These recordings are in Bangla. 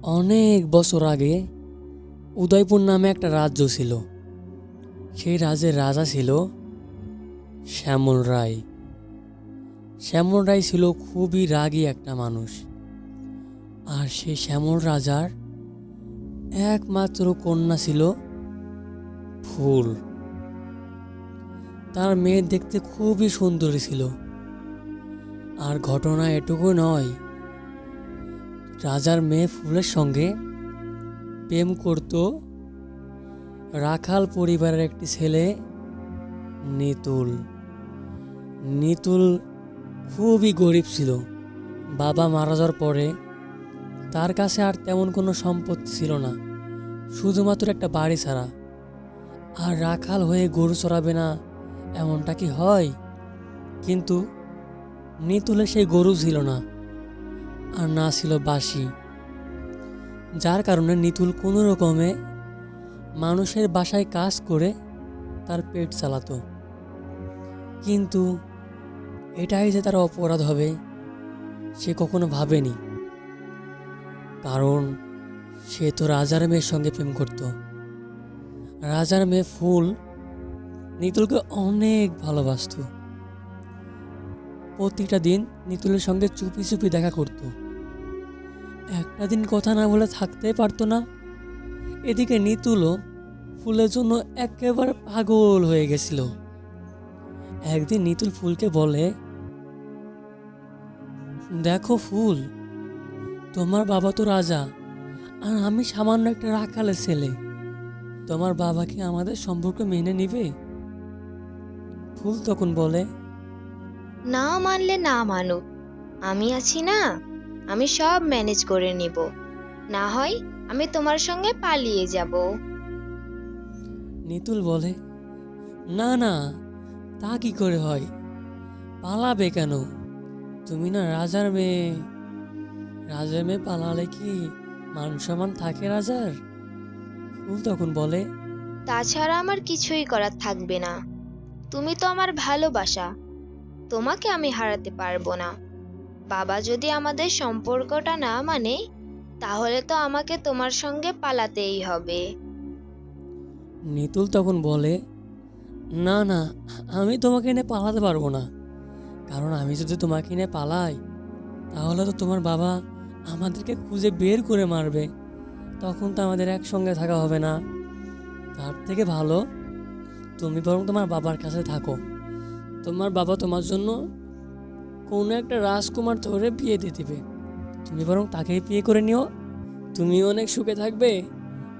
অনেক বছর আগে উদয়পুর নামে একটা রাজ্য ছিল। সেই রাজ্যের রাজা ছিল শ্যামল রায়। শ্যামল রায় ছিল খুবই রাগী একটা মানুষ। আর সেই শ্যামল রাজার একমাত্র কন্যা ছিল ফুল। তার মেয়ে দেখতে খুবই সুন্দরী ছিল। আর ঘটনা এটুকু নয়, রাজার মেয়ে ফুলের সঙ্গে প্রেম করত রাখাল পরিবারের একটি ছেলে নিতুল। নিতুল খুবই গরিব ছিল। বাবা মারা যাওয়ার পরে তার কাছে আর তেমন কোনো সম্পত্তি ছিল না, শুধুমাত্র একটা বাড়ি ছাড়া। আর রাখাল হয়ে গরু চড়াবে না এমনটা কি হয়? কিন্তু নিতুলের সেই গরু ছিল না, আর না ছিল বাঁশি, যার কারণে নিতুল কোনো রকমে মানুষের বাসায় কাজ করে তার পেট চালাতো। কিন্তু এটাই যে তার অপরাধ হবে সে কখনো ভাবেনি, কারণ সে তো রাজার মেয়ের সঙ্গে প্রেম করত। রাজার মেয়ে ফুল নিতুলকে অনেক ভালোবাসতো। প্রতিটা দিন নিতুলের সঙ্গে চুপি চুপি দেখা করত। একটা দিন কথা না বলে থাকতেই পারতো না। এদিকে নিতুলও ফুলের জন্য একেবারে পাগল হয়ে গেছিল। একদিন নিতুল ফুলকে বলে, দেখো ফুল, তোমার বাবা তো রাজা আর আমি সামান্য একটা রাখালের ছেলে। তোমার বাবা কি আমাদের সম্পর্ক মেনে নিবে? ফুল তখন বলে, না মানলে না মানুক, আমি আছি না, আমি সব ম্যানেজ করে নিব। না হয় আমি তোমার সঙ্গে পালিয়ে যাব। নিতুল বলে, না না, তা কি করে হয়? পালাবে কেন? তুমি না রাজার মেয়ে। রাজার মেয়ে পালালে কি মান সম্মান থাকে রাজার? ফুল তখন বলে, তাছাড়া আমার কিছুই করার থাকবে না। তুমি তো আমার ভালোবাসা, তোমাকে আমি হারাতে পারবো না। বাবা যদি আমাদের সম্পর্কটা না মানে, তাহলে তো আমাকে তোমার সঙ্গে পালাতেই হবে। নিতুল তখন বলে, না না, আমি তোমাকে এনে পালাতে পারবো না। কারণ আমি যদি তোমাকে এনে পালাই, তাহলে তো তোমার বাবা আমাদেরকে খুঁজে বের করে মারবে। তখন তো আমাদের একসঙ্গে থাকা হবে না। তার থেকে ভালো তুমি বরং তোমার বাবার কাছে থাকো। তোমার বাবা তোমার জন্য কোনো একটা রাজকুমার ধরে বিয়ে দিয়ে দিবে। তুমি বরং তাকেই বিয়ে করে নিও, তুমিও অনেক সুখে থাকবে,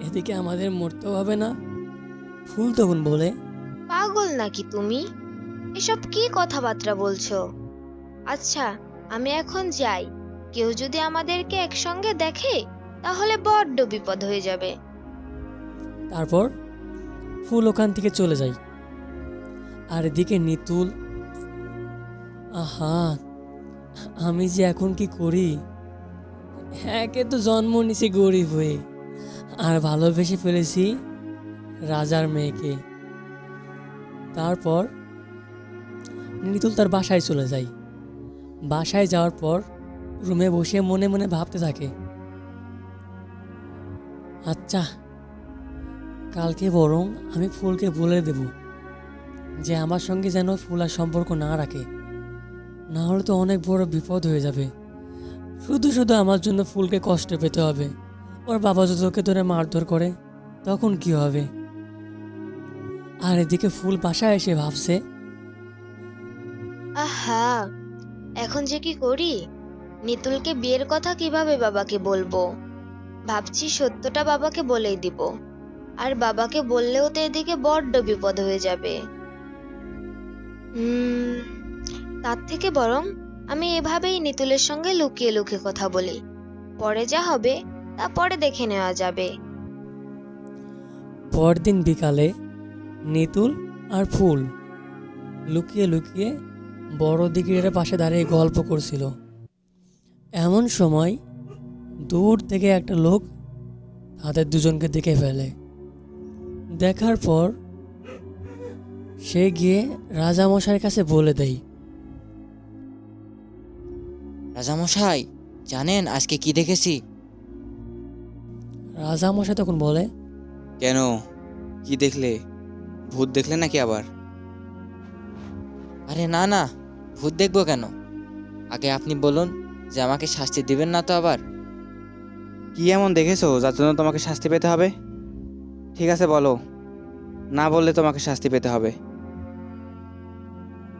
এদিকে আমাদের মরতেও হবে না। ফুল তখন বলে, পাগল নাকি তুমি? এসব কি কথাবার্তা বলছো? আচ্ছা, আমি এখন যাই। কেউ যদি আমাদেরকে একসঙ্গে দেখে, তাহলে বড্ড বিপদ হয়ে যাবে। তারপর ফুল ওখান থেকে চলে যায়। আর এদিকে নিতুল, আহা, আমি যে এখন কি করি? একে তো জন্ম নিছি গরিব হয়ে, আর ভালোবেসে ফেলেছি রাজার মেয়েকে। তারপর নিতুল তার বাসায় চলে যায়। বাসায় যাওয়ার পর রুমে বসে মনে মনে ভাবতে থাকে, আচ্ছা, কালকে বরং আমি ফুলকে বলে দেব যে আমার সঙ্গে যেন ফুল আর সম্পর্ক না রাখে, না হলে তো অনেক বড় বিপদ হয়ে যাবে। শুধু শুধু আমার জন্য ফুলকে কষ্ট পেতে হবে। ওর বাবা যদি ওকে ধরে মারধর করে, তখন কি হবে? আর এদিকে ফুল বাসায় এসে ভাবছে, আহা, এখন যে কি করি? নিতুলকে বিয়ের কথা কিভাবে বাবাকে বলবো? ভাবছি সত্যটা বাবাকে বলেই দিব। আর বাবাকে বললেও তো এদিকে বড্ড বিপদ হয়ে যাবে। হুম, তার থেকে বরং আমি এভাবেই নিতুলের সঙ্গে লুকিয়ে লুকিয়ে কথা বলি। পরে যা হবে তা পরে দেখে নেওয়া যাবে। পরদিন বিকালে নিতুল আর ফুল লুকিয়ে লুকিয়ে বড় দিঘির পাশে দাঁড়িয়ে গল্প করছিল। এমন সময় দূর থেকে একটা লোক তাদের দুজনকে দেখে ফেলে। দেখার পর সে গিয়ে রাজামশাইয়ের কাছে বলে দেয়, রাজামশাই, জানেন আজকে কি দেখেছি? রাজামশাই তখন বলে, কেন, কি দেখলে? ভূত দেখলে নাকি আবার? আরে না না, ভূত দেখবো কেন? আগে আপনি বলুন যে আমাকে শাস্তি দিবেন না তো আবার? কি এমন দেখেছো যার জন্য তোমাকে শাস্তি পেতে হবে? ঠিক আছে বলো, না বললে তোমাকে শাস্তি পেতে হবে।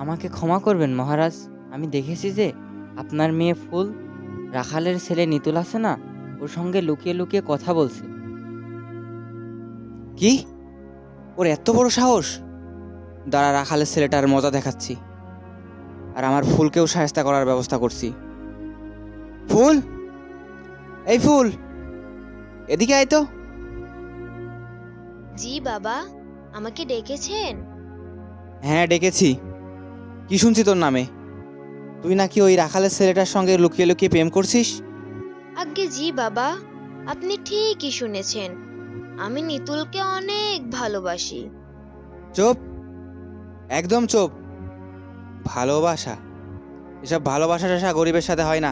আমাকে ক্ষমা করবেন মহারাজ, আমি দেখেছি যে আপনার মেয়ে ফুল রাখালের ছেলে নিতুল আছে না, ওর সঙ্গে লুকিয়ে লুকিয়ে কথা বলছে। কি? ওর এত বড় সাহস! দাঁড়া, রাখালের ছেলেটার মজা দেখাচ্ছি, আর আমার ফুলকেও সাহায্য করার ব্যবস্থা করছি। ফুল, এই ফুল, এদিকে আয় তো। জি বাবা, আমাকে ডেকেছেন? হ্যাঁ ডেকেছি। কি শুনছি তোর নামে? তুই নাকি ওই রাখালের ছেলেটার সঙ্গে লুকিয়ে লুকিয়ে প্রেম করছিস? আজ্ঞে জি বাবা, আপনি ঠিকই শুনেছেন। আমি নিতুলকে অনেক ভালোবাসি। চুপ, একদম চুপ। ভালোবাসা? এসব ভালোবাসা টাসা গরিবের সাথে হয় না।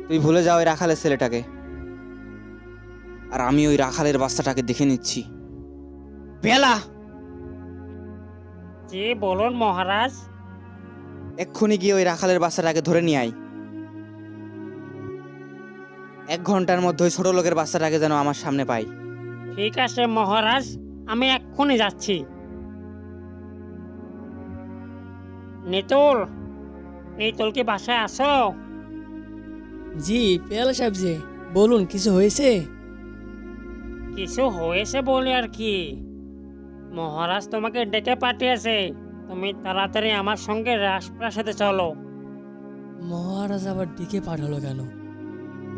তুই ভুলে যা ওই রাখালের ছেলেটাকে, আর আমি ওই রাখালের বাচ্চাটাকে দেখে নিচ্ছি। বেলা, জি বলুন মহারাজ। এক্ষুনি গিয়ে ওই রাখালের বাচ্চাটাকে ধরে নিয়ে আয়। 1 ঘন্টার মধ্যে ওই ছোট লোকের বাচ্চাটাকে যেন আমার সামনে পাই। ঠিক আছে মহারাজ, আমি এক্ষুনি যাচ্ছি। নিতুল, নিতুল কি বাসায় আসো? জি পেয়ালা সাহেব, যে বলুন কিছু হয়েছে? কিছু হয়েছে বলে আর কি, মহারাজ তোমাকে ডেকে পাঠিয়েছে, তুমি তাড়াতাড়ি আমার সঙ্গে রাজপ্রাসাদে চলো। মহারাজ আবার ডেকে পাঠালো কেন?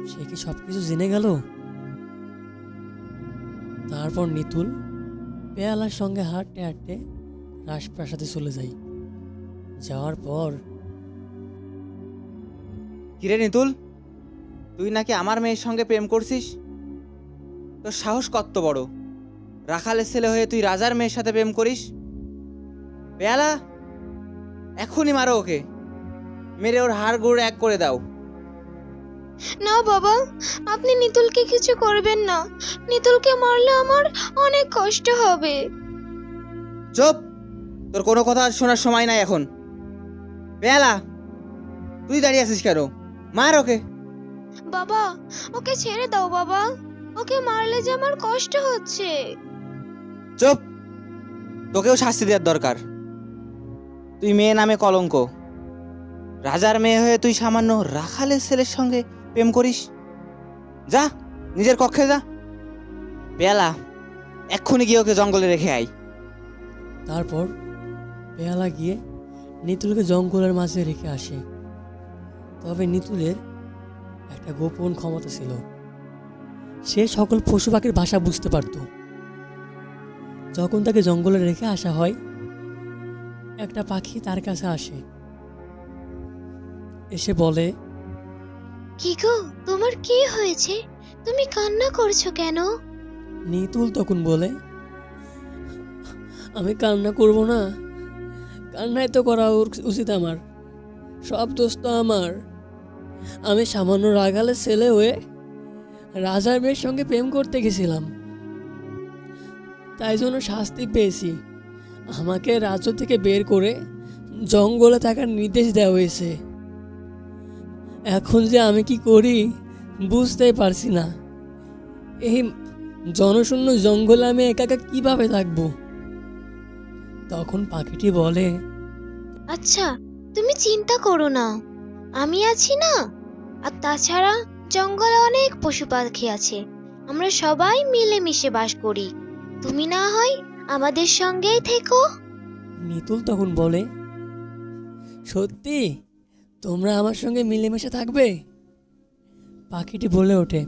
সে কি সব কিছু জেনে গেল? তারপর নিতুল পেয়ালার সঙ্গে হাঁটতে হাঁটতে রাজপ্রাসাদে চলে যায়। যাওয়ার পর, কিরে নিতুল, তুই নাকি আমার মেয়ের সঙ্গে প্রেম করছিস? তোর সাহস কত বড়! রাখালের ছেলে হয়ে তুই রাজার মেয়ের সাথে প্রেম করিস? বেয়ালা, এখনই মারো ওকে, মেরে ওর হাড় গুড় এক করে দাও। না বাবা, আপনি নিতুলকে কিছু করবেন না। নিতুলকে মারলে আমার অনেক কষ্ট হবে। চুপ, তোর কোনো কথা শোনার সময় নাই এখন। বেয়ালা, তুই দাঁড়িয়ে আছিস কেন? মার ওকে। বাবা, ওকে ছেড়ে দাও বাবা, ওকে মারলে যে আমার কষ্ট হচ্ছে। চুপ, তোকেও শাস্তি দেওয়ার দরকার। তুই মেয়ে নামে কলঙ্ক। রাজার মেয়ে হয়ে তুই সামান্য রাখালের ছেলের সঙ্গে প্রেম করিস? যা, নিজের কক্ষে যা। বেয়ালা, এক্ষুনি গিয়ে ওকে জঙ্গলে রেখে আয়। তারপর পেয়ালা গিয়ে নিতুলকে জঙ্গলের মাঝে রেখে আসে। তবে নিতুলের একটা গোপন ক্ষমতা ছিল, সে সকল পশু পাখির ভাষা বুঝতে পারত। যখন তাকে জঙ্গলে রেখে আসা হয়, একটা পাখি তার কাছে আসে, এসে বলে, কি গো, তোমার কি হয়েছে? তুমি কান্না করছো কেন? নিতুল তখন বলে, আমি কান্না করব না, কান্নাই তো করা উচিত আমার, সব দোষ তো আমার। আমি সামান্য রাখালের ছেলে হয়ে রাজার মেয়ের সঙ্গে প্রেম করতে গেছিলাম, তাই জন্য শাস্তি পেয়েছি। আমাকে রাজ্য থেকে বের করে জঙ্গলে থাকার নির্দেশ দেওয়া হয়েছে। এখন যে আমি কি করি বুঝতেই পারছি না। এই জনশূন্য জঙ্গলে আমি একা একা কিভাবে থাকবো? তখন পাখিটি বলে, আচ্ছা, তুমি চিন্তা করো না, আমি আছি না। আর তাছাড়া জঙ্গলে অনেক পশু পাখি আছে, আমরা সবাই মিলেমিশে বাস করি। তুমি না হয় আমাদের সঙ্গেই থেকো। নিতুল তখন বলে, সত্যি তোমরা আমার সঙ্গে মিলেমিশে থাকবে? পাখিটি বলে ওঠে,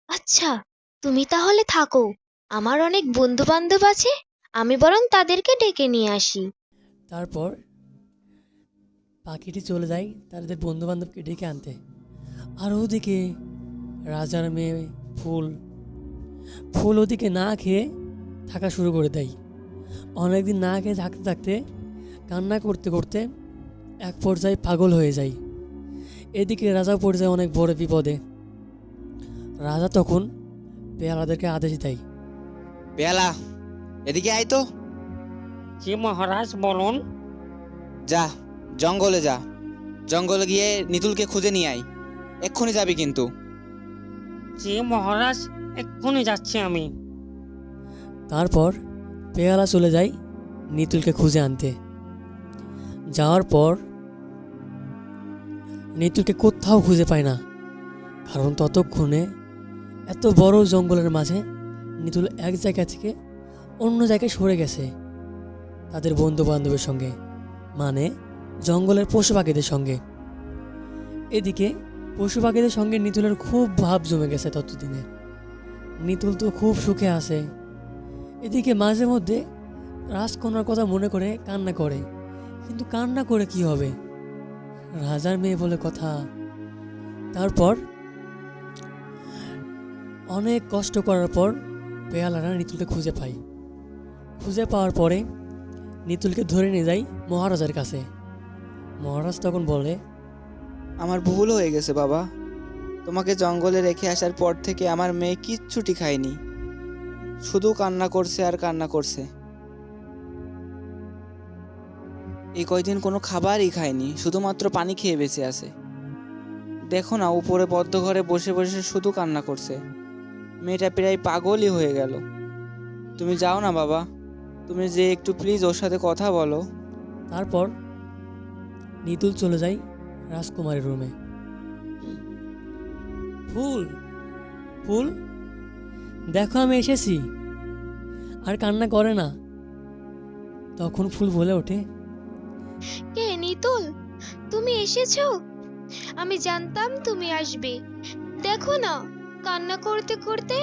আচ্ছা, তুমি তাহলে থাকো। আমার অনেক বন্ধু বান্ধব আছে, আমি বরং তাদেরকে ডেকে নিয়ে আসি। তারপর পাখিটি চলে যায় তাদের বন্ধু বান্ধবকে ডেকে আনতে। আর ওদিকে রাজার মেয়ে ফুল ফুল ওদিকে না খেয়ে থাকা শুরু করে দেয়। অনেকদিন না খেয়ে থাকতে থাকতে, কান্না করতে করতে এক পর্যায়ে পাগল হয়ে যায়। এদিকে রাজা পড়ে যায় অনেক বড় বিপদে। রাজা তখন পেয়ালাদেরকে আদেশ দেয়। পেয়ালা, এদিকে আয় তো। জি মহারাজ, বলুন। যা, জঙ্গলে যা। জঙ্গলে গিয়ে নিতুলকে খুঁজে নিয়ে আয়। এক্ষুনি যাবি কিন্তু। জি মহারাজ, এক্ষুনি যাচ্ছি আমি। তারপর পেয়ালা চলে যায় নিতুলকে খুঁজে আনতে। যাওয়ার পর নিতুলকে কোথাও খুঁজে পায় না, কারণ ততক্ষণে এত বড় জঙ্গলের মাঝে নিতুল এক জায়গা থেকে অন্য জায়গায় সরে গেছে তাদের বন্ধু বান্ধবের সঙ্গে, মানে জঙ্গলের পশু পাখিদের সঙ্গে। এদিকে পশু পাখিদের সঙ্গে নিতুলের খুব ভাব জমে গেছে ততদিনে। নিতুল তো খুব সুখে আছে। এদিকে মাঝে মধ্যে রাজকন্যার কথা মনে করে কান্না করে, কিন্তু কান্না করে কি হবে, রাজার মেয়ে বলে কথা। তারপর অনেক কষ্ট করার পর পেয়ালারা নিতুলকে খুঁজে পায়। খুঁজে পাওয়ার পরে নিতুলকে ধরে নিয়ে যায় মহারাজার কাছে। মহারাজ তখন বলে, আমার ভুল হয়ে গেছে বাবা। তোমাকে জঙ্গলে রেখে আসার পর থেকে আমার মেয়ে কিচ্ছুটি খায়নি, শুধু কান্না করছে আর কান্না করছে। এই কয়দিন কোনো খাবারই খায়নি, শুধুমাত্র পানি খেয়ে বেঁচে আছে। দেখো না, উপরে বদ্ধ ঘরে বসে বসে শুধু কান্না করছে। মেয়েটা প্রায় পাগলই হয়ে গেল। তুমি যাও না বাবা, তুমি যে একটু প্লিজ ওর সাথে কথা বলো। তারপর নিতুল চলে যায় রাজকুমারীর রুমে। ফুল, ফুল, দেখো আমি এসেছি, আর কান্না করে না। তখন ফুল বলে ওঠে, কে নিতুল, তুমি এসেছো? আমি জানতাম তুমি আসবে। দেখো না, কান্না করতে করতে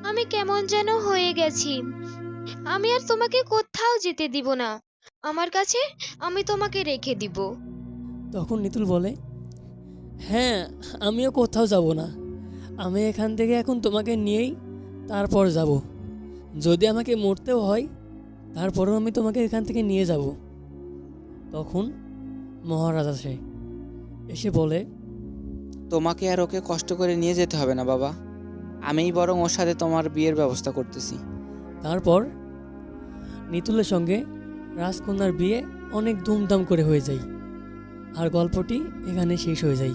আমি কেমন যেন হয়ে গেছি। আমি আর তোমাকে কোথাও যেতে দিব না। আমার কাছে আমি তোমাকে রেখে দিব। তখন নিতুল বলে, হ্যাঁ, আমিও কোথাও যাব না। আমি এখান থেকে এখন তোমাকে নিয়েই তারপর যাব। যদি আমাকে মরতেও হয় তারপরেও আমি তোমাকে এখান থেকে নিয়ে যাব। তখন মহারাজ আসে, এসে বলে, তোমাকে আর ওকে কষ্ট করে নিয়ে যেতে হবে না বাবা, আমিই বরং ওর সাথে তোমার বিয়ের ব্যবস্থা করতেছি। তারপর নিতুলের সঙ্গে রাজকন্যার বিয়ে অনেক ধুমধাম করে হয়ে যায়। আর গল্পটি এখানে শেষ হয়ে যায়।